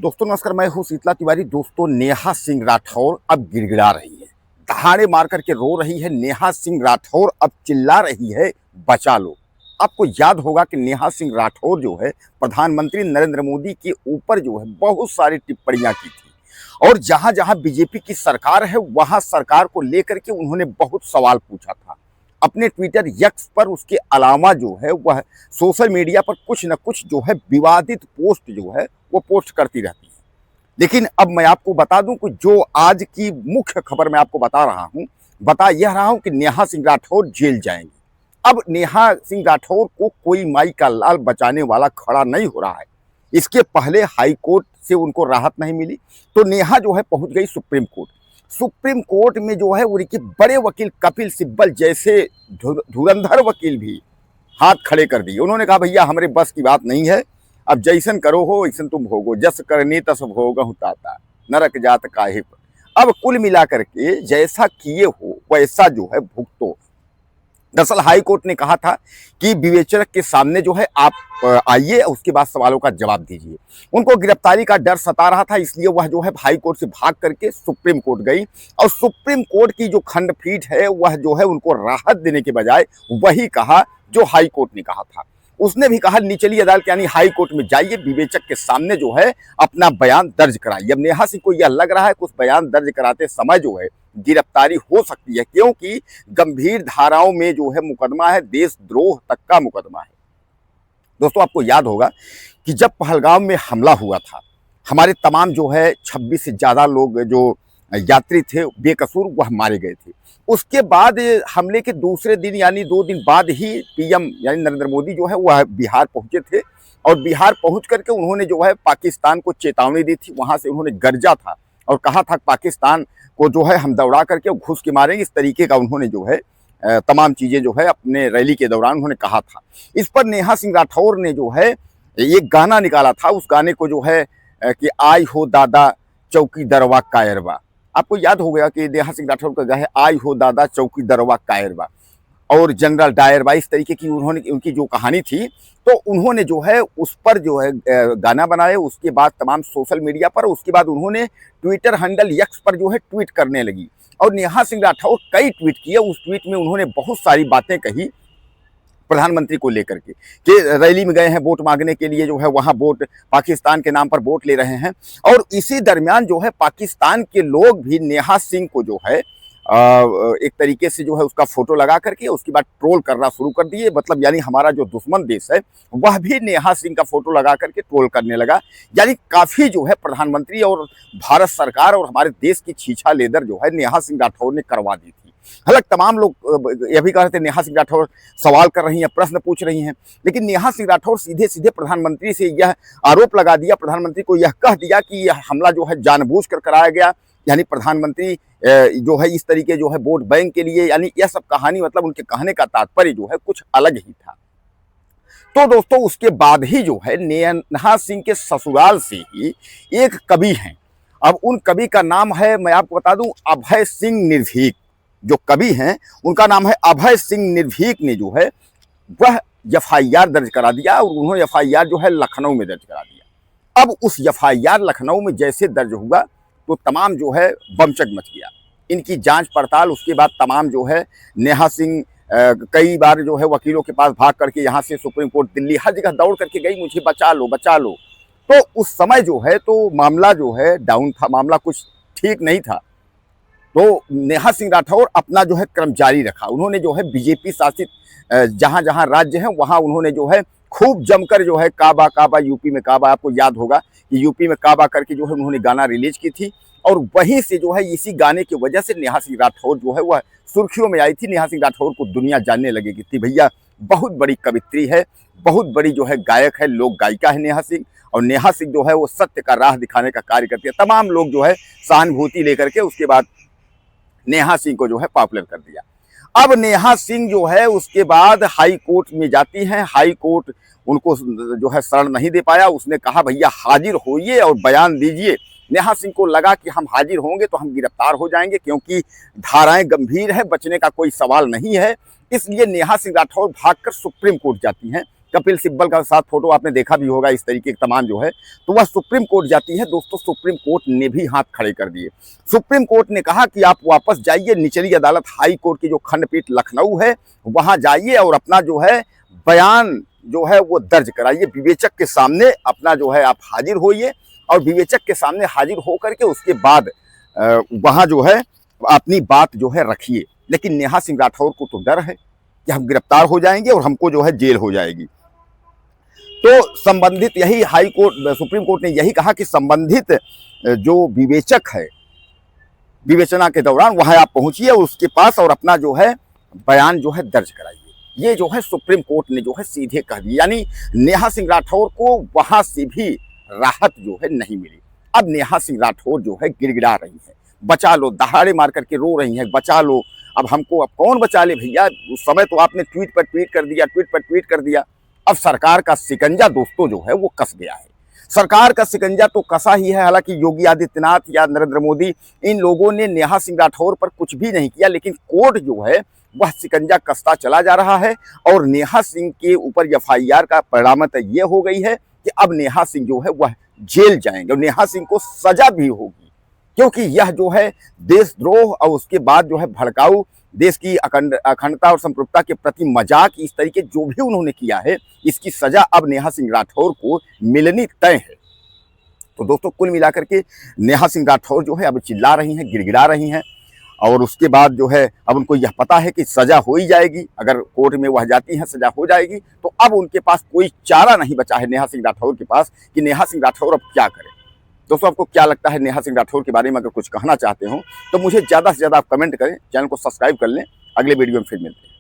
दोस्तों नमस्कार, मैं हूं शीतला तिवारी। दोस्तों नेहा सिंह राठौर अब गिड़गिड़ा रही है, दहाड़े मार करके रो रही है। नेहा सिंह राठौर अब चिल्ला रही है, बचा लो। आपको याद होगा कि नेहा सिंह राठौर जो है प्रधानमंत्री नरेंद्र मोदी के ऊपर जो है बहुत सारी टिप्पणियां की थी, और जहां जहां बीजेपी की सरकार है वहां सरकार को लेकर के उन्होंने बहुत सवाल पूछा था अपने ट्विटर एक्स पर। उसके अलावा जो है वह सोशल मीडिया पर कुछ न कुछ जो है विवादित पोस्ट जो है वो पोस्ट करती रहती है। लेकिन अब मैं आपको बता दूं कि जो आज की मुख्य खबर मैं आपको बता यह रहा हूं कि नेहा सिंह राठौर जेल जाएंगी। अब नेहा सिंह राठौर को कोई माई का लाल बचाने वाला खड़ा नहीं हो रहा है। इसके पहले हाई कोर्ट से उनको राहत नहीं मिली तो नेहा जो है पहुंच गई सुप्रीम कोर्ट। सुप्रीम कोर्ट में जो है उनके बड़े वकील कपिल सिब्बल जैसे धुरंधर वकील भी हाथ खड़े कर दिए। उन्होंने कहा भैया हमारे बस की बात नहीं है, अब जैसन करो हो वैसन तुम भोगो, जस करनी तस भोगहु ताता, नरक जात काहे पर। अब कुल मिलाकर के जैसा किए हो वैसा जो है भुगतो। दरअसल हाई कोर्ट ने कहा था कि विवेचक के सामने जो है आप आइए, उसके बाद सवालों का जवाब दीजिए। उनको गिरफ्तारी का डर सता रहा था, इसलिए वह जो है हाई कोर्ट से भाग करके सुप्रीम कोर्ट गई, और सुप्रीम कोर्ट की जो खंडपीठ है वह जो है उनको राहत देने के बजाय वही कहा जो हाई कोर्ट ने कहा था। उसने भी कहा निचली अदालत यानी हाई कोर्ट में जाइए, विवेचक के सामने जो है अपना बयान दर्ज कराइए। अब नेहा सिंह को यह लग रहा है कि उस बयान दर्ज कराते समय जो है गिरफ्तारी हो सकती है, क्योंकि गंभीर धाराओं में जो है मुकदमा है, देशद्रोह तक का मुकदमा है। दोस्तों आपको याद होगा कि जब पहलगाम में हमला हुआ था, हमारे तमाम जो है 26 से ज़्यादा लोग जो यात्री थे बेकसूर वह मारे गए थे। उसके बाद हमले के दूसरे दिन यानी 2 दिन बाद ही पीएम यानी नरेंद्र मोदी जो है वह बिहार पहुंचे थे, और बिहार पहुंच करके उन्होंने जो है पाकिस्तान को चेतावनी दी थी। वहां से उन्होंने गर्जा था और कहा था पाकिस्तान को जो है हम दौड़ा करके घुस के मारेंगे, इस तरीके का उन्होंने जो है तमाम चीज़ें जो है अपने रैली के दौरान उन्होंने कहा था। इस पर नेहा सिंह राठौर ने जो है एक गाना निकाला था। उस गाने को जो है कि आई हो दादा चौकी दरवा कायरबा, आपको याद हो गया कि नेहा सिंह राठौर का है आई हो दादा चौकी दरवा कायरबा और जनरल डायरबा, इस तरीके की उन्होंने उनकी जो कहानी थी, तो उन्होंने जो है उस पर जो है गाना बनाए। उसके बाद तमाम सोशल मीडिया पर, उसके बाद उन्होंने ट्विटर हैंडल एक्स पर जो है ट्वीट करने लगी, और नेहा सिंह राठौर कई ट्वीट किए। उस ट्वीट में उन्होंने बहुत सारी बातें कही प्रधानमंत्री को लेकर के कि रैली में गए हैं वोट मांगने के लिए, जो है वहां वोट पाकिस्तान के नाम पर वोट ले रहे हैं। और इसी दरमियान जो है पाकिस्तान के लोग भी नेहा सिंह को जो है एक तरीके से जो है उसका फोटो लगा करके उसके बाद ट्रोल करना शुरू कर दिए। मतलब यानी हमारा जो दुश्मन देश है वह भी नेहा सिंह का फोटो लगा करके ट्रोल करने लगा। यानी काफी जो है प्रधानमंत्री और भारत सरकार और हमारे देश की छीछा लेदर जो है नेहा सिंह राठौर ने करवा दी थी। हालांकि तमाम लोग यह भी कह रहे थे नेहा सिंह राठौर सवाल कर रही हैं, प्रश्न पूछ रही हैं, लेकिन नेहा सिंह राठौर सीधे सीधे प्रधानमंत्री से यह आरोप लगा दिया, प्रधानमंत्री को यह कह दिया कि यह हमला जो है जानबूझकर कराया गया, यानी प्रधानमंत्री जो है इस तरीके जो है वोट बैंक के लिए, यानी यह सब कहानी मतलब उनके कहने का तात्पर्य जो है कुछ अलग ही था। तो दोस्तों उसके बाद ही जो है नेहा सिंह के ससुराल से ही एक कवि हैं। अब उन कवि का नाम है, मैं आपको बता दूं, अभय सिंह निर्भीक। जो कवि हैं उनका नाम है अभय सिंह निर्भीक ने जो है वह एफआईआर दर्ज करा दिया, और उन्होंने एफआईआर जो है लखनऊ में दर्ज करा दिया। अब उस एफआईआर लखनऊ में जैसे दर्ज हुआ तो तमाम जो है बमचक मच गया। इनकी जांच पड़ताल, उसके बाद तमाम जो है नेहा सिंह कई बार जो है वकीलों के पास भाग करके यहाँ से सुप्रीम कोर्ट, दिल्ली, हर जगह दौड़ करके गई, मुझे बचा लो बचा लो। तो उस समय जो है तो मामला जो है डाउन था, मामला कुछ ठीक नहीं था। तो नेहा सिंह राठौर अपना जो है क्रम जारी रखा। उन्होंने जो है बीजेपी शासित जहाँ जहाँ राज्य हैं वहाँ उन्होंने जो है खूब जमकर जो है काबा काबा, यूपी में काबा, आपको याद होगा कि यूपी में काबा करके जो है उन्होंने गाना रिलीज की थी, और वहीं से जो है इसी गाने की वजह से नेहा सिंह राठौर जो है वह सुर्खियों में आई थी। नेहा सिंह राठौर को दुनिया जानने लगी कि भैया बहुत बड़ी कवित्री है, बहुत बड़ी जो है गायक है, लोक गायिका है नेहा सिंह, और नेहा सिंह जो है वो सत्य का राह दिखाने का कार्य करती है। तमाम लोग जो है सहानुभूति लेकर के उसके बाद नेहा सिंह को जो है पॉपुलर कर दिया। अब नेहा सिंह जो है उसके बाद हाई कोर्ट में जाती हैं। हाई कोर्ट उनको जो है शरण नहीं दे पाया। उसने कहा भैया हाजिर होइए और बयान दीजिए। नेहा सिंह को लगा कि हम हाजिर होंगे तो हम गिरफ्तार हो जाएंगे, क्योंकि धाराएं गंभीर है, बचने का कोई सवाल नहीं है। इसलिए नेहा सिंह राठौर भागकर सुप्रीम कोर्ट जाती हैं। कपिल सिब्बल का साथ फोटो आपने देखा भी होगा, इस तरीके के तमाम जो है, तो वह सुप्रीम कोर्ट जाती है। दोस्तों सुप्रीम कोर्ट ने भी हाथ खड़े कर दिए। सुप्रीम कोर्ट ने कहा कि आप वापस जाइए निचली अदालत हाई कोर्ट की जो खंडपीठ लखनऊ है वहां जाइए और अपना जो है बयान जो है वो दर्ज कराइए, विवेचक के सामने अपना जो है आप हाजिर होइए और विवेचक के सामने हाजिर होकर के उसके बाद वहां जो है अपनी बात जो है रखिए। लेकिन नेहा सिंह राठौर को तो डर है कि हम गिरफ्तार हो जाएंगे और हमको जो है जेल हो जाएगी। तो संबंधित यही हाई कोर्ट सुप्रीम कोर्ट ने यही कहा कि संबंधित जो विवेचक है विवेचना के दौरान वहां आप पहुंचिए उसके पास और अपना जो है बयान जो है दर्ज कराइए। ये जो है सुप्रीम कोर्ट ने जो है सीधे कह दिया, यानी नेहा सिंह राठौर को वहां से भी राहत जो है नहीं मिली। अब नेहा सिंह राठौर जो है गिड़गिड़ा रही है, बचा लो, दहाड़े मार करके रो रही है, बचा लो। अब हमको अब कौन बचा ले भैया, उस समय तो आपने ट्वीट पर ट्वीट कर दिया, ट्वीट पर ट्वीट कर दिया। अब सरकार का शिकंजा दोस्तों जो है वो कस गया है। सरकार का शिकंजा तो कसा ही है। हालांकि योगी आदित्यनाथ या नरेंद्र मोदी इन लोगों ने नेहा सिंह राठौर पर कुछ भी नहीं किया, लेकिन कोर्ट जो है वह शिकंजा कसता चला जा रहा है और नेहा सिंह के ऊपर एफआईआर का परिणामत ये हो गई है कि अब नेहा सिंह जो है वह जेल जाएंगे और नेहा सिंह को सजा भी होगी, क्योंकि यह जो है देशद्रोह और उसके बाद जो है भड़काऊ देश की अखंडता और संप्रभुता के प्रति मजाक, इस तरीके जो भी उन्होंने किया है, इसकी सजा अब नेहा सिंह राठौर को मिलनी तय है। तो दोस्तों कुल मिलाकर के नेहा सिंह राठौर जो है अब चिल्ला रही हैं, गिड़गिड़ा रही हैं और उसके बाद जो है अब उनको यह पता है कि सजा हो ही जाएगी। अगर कोर्ट में वह जाती हैं सजा हो जाएगी, तो अब उनके पास कोई चारा नहीं बचा है नेहा सिंह राठौर के पास कि नेहा सिंह राठौर अब क्या करे। दोस्तों आपको क्या लगता है नेहा सिंह राठौर के बारे में? अगर कुछ कहना चाहते हो तो मुझे ज़्यादा से ज़्यादा आप कमेंट करें, चैनल को सब्सक्राइब कर लें। अगले वीडियो में फिर मिलते हैं।